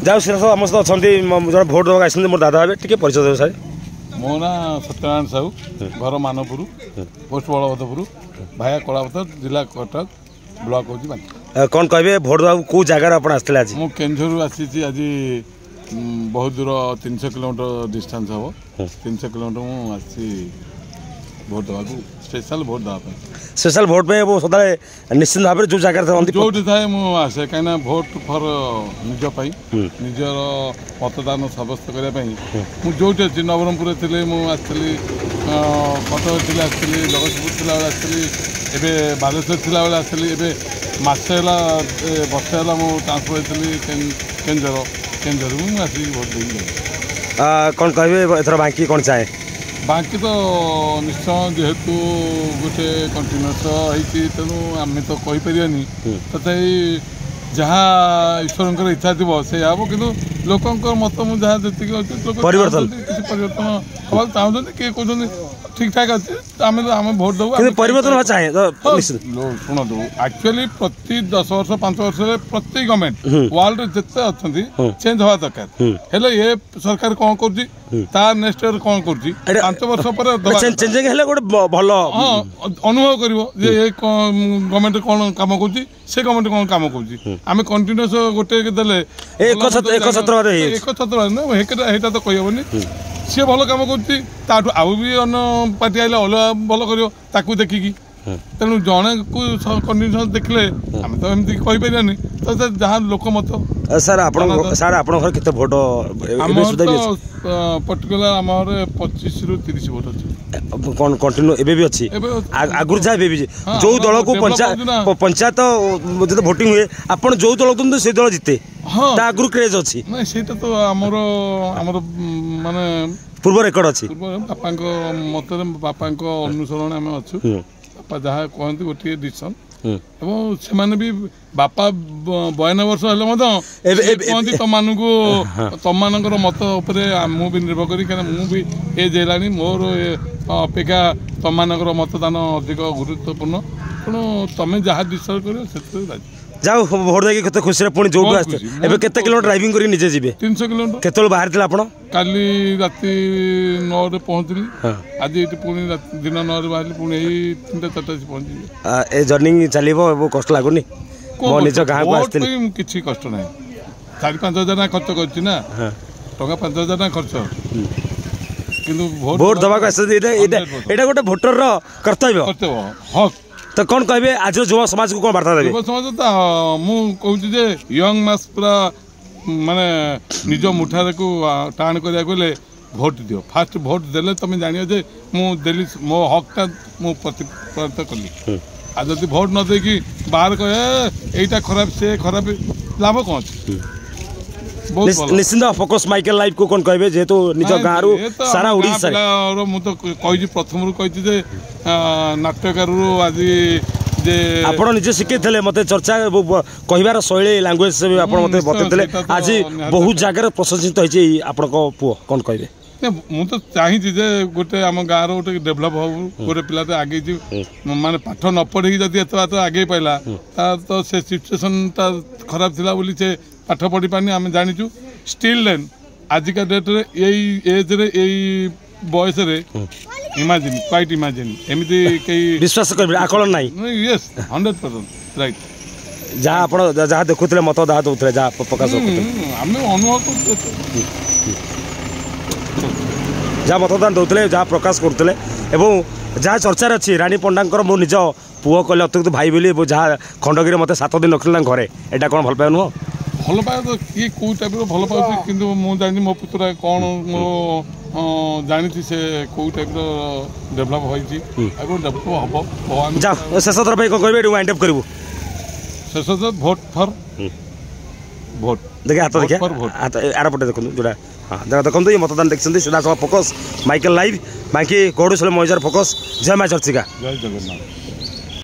जाओ शेष आम सहित अच्छा जो भोट देवा आसते मोर दादा हे टे परिचय देव सारे मो ना सत्यनारायण साहू घर मानपुर पोस्ट बलभद्रपुर भाया कलापथर जिला कटक ब्लॉक हूँ कौन कहे भोट देवा कौ जगार आप आज मु केन्दूर आसी आज बहुत दूर 300 किलोमीटर डिस्टेंस हम 300 किलोमीटर मुझे भोट देवा स्पेशल भोट देवाई स्पेशल भोट में वो सदा निश्चित भाव जो जगह जो थाए मुझे कहीं भोट फर निजपाई निजर मतदान सब्यस्त करने जो अच्छी नवरंगपुर थी मुझे कटक थी आसली जगतपुर थी आसली एवं बालेश्वर थी आसली एवं मसे बर्षे है ट्रांसफर होती केन्दर मुझे आसिक भोट दे कौन कहे एथर बाकी कौन चाहे बाकी तो निश्चय जेहेतु गोटे कंटिन्यूस होती तेणु आम तो कहीपरि तथापि जहाँ ईश्वर इच्छा थी से हम कि लोक मत मुझे जी परिवर्तन हवा चाहते किए कहते ठीक ठाक अच्छे आम भोट देव परिवर्तन चाहे शुणु एक्चुअली प्रति 10 वर्ष 5 वर्ष प्रति गवर्नमेंट वर्ल्ड जिते अच्छा चेंज हवा दरकार हेले ये सरकार कौन कर नेक्स्ट ईयर कौन कर 5 वर्ष पर चेंजिंग हेले गोटे भल अनुभव कर गवर्नमेंट कौन काम कर से गवर्नमेंट कौन काम कर आम कंटिन्यूस गोटे देले एक छत्र तो कहीहबनी सी भल कम कर आउ भी अन्न पार्टी आइले अलग भल कर देखिकी तेणु जड़े को कंडीशन देखले आम तो एमती कहीपरानी तो जहाँ लोक मत सर आप केते भोट पर्टिकुलर आम 25 ରୁ 30 भोट अच्छे कौन कंटिन्यू एबे भी अच्छी आगुर जा एबे भी जो दल को पंचायत जो भोटिंग हुए आपन जो दल को से दल जीते हाँ आगुर क्रेज अच्छी नहीं सेटा तो आमर माने पूर्व रेकर्ड अच्छी बापा मत बापा अनुसरण आम अच्छु बापा जहाँ कहते गोटे डिसीजन एवं से भी बापा 92 वर्ष है कहती तुम मत उपर मुझे निर्भर करी मुझे एज है मोर अपेक्षा तुम मतदान अधिक गुरुत्वपूर्ण तेणु तुम जहाँ डिसाइड कर जाओ भोट देकी केते खुशी रे पुणी जोडू आस्ते एबे केते किलोमीटर ड्राइविंग करी निजे जीवे 300 किलोमीटर केते बाहर थिला आपण काली राती 9 रे पहुंचली आज एटी पुणी दिन 9 रे बाहर पुणी एई 3टा 4टा पहुंचली ए जर्नी चलीबो वो कष्ट लागुनी मो निज गां को आस्ते किछि कष्ट नै 4-5 हजार खर्च करछि ना टका 5 हजार खर्च किंतु भोट दबा को आस्ते एटा गोटे वोटर रो कर्तव्य हक तो कौन कहे आज युवा समाज को कौन वार्ता देबे युवा समाज तो मु कहूँ जे यंग मास पूरा माने निज मुठार को टाण करिया गले भोट दियो फास्ट भोट देले तुम जानियो जे मु देली मो हकटा मु प्रतिपादित कली आ जदि भोट न देकी बाहर कहे एटा खराब से खराब लाभ कौन निश्चिंत फोकस माइकल लाइफ को कौन कहे जेहेतु निज गाँव रु सारा ओडिशा मु तो कही प्रथम कही जे नाट्यकार आज जे आपण निजे शिखे मत चर्चा कहबार शैली लैंग्वेज से मत बतैले आज बहुत जगह प्रशंसित होती आपण पुओ कौन कहे मु तो चाहिए जे गोटे आम गाँव गोटे डेभलप हो गोटे पिला आगे माने पाठ न पढ़ी जदि एत बात आगे पाइला तो से सिचुएसन खराब थिला बोली से पाठ पढ़ी पानी आम जाचु स्टिल देन आजिका डेट रे यही एज रे यही बयस रे इमेजिन क्वाइट इमेजिन एमती कई विश्वास कर आकलन नहीं यस 100% राइट जहाँ आप जहाँ देखुले मत जहाँ दौले जहाँ प्रकाश आम अनुभव जहाँ मतदान दौले जहाँ प्रकाश करुले एवं जहाँ चर्चार अच्छी रानी पंडा मो निज पुओ कहले अतिरिक्त भाई बोली जहाँ खंडगिरी मत 7 दिन रखिले घरे एटा कौन भल पाए नुह भल पाए तो किए कौ टाइप भल पाऊँ कि जानी मो पुतरा कौन मो जानी से कौ टाइप डेभलप डेभलप हम जाओ शेष थर कौन कह वाइंड अप करूँ शेष थर भोट फर भोट देखिए हाथ देखिए हाथ आर पटे देखो जोड़ा हाँ देखो ये मतदान देखते सीधा सब फोकस माइकल लाइव बाकी कौड़ूसल मजार फोकस जय माँ चर्चिका जय जगन्नाथ।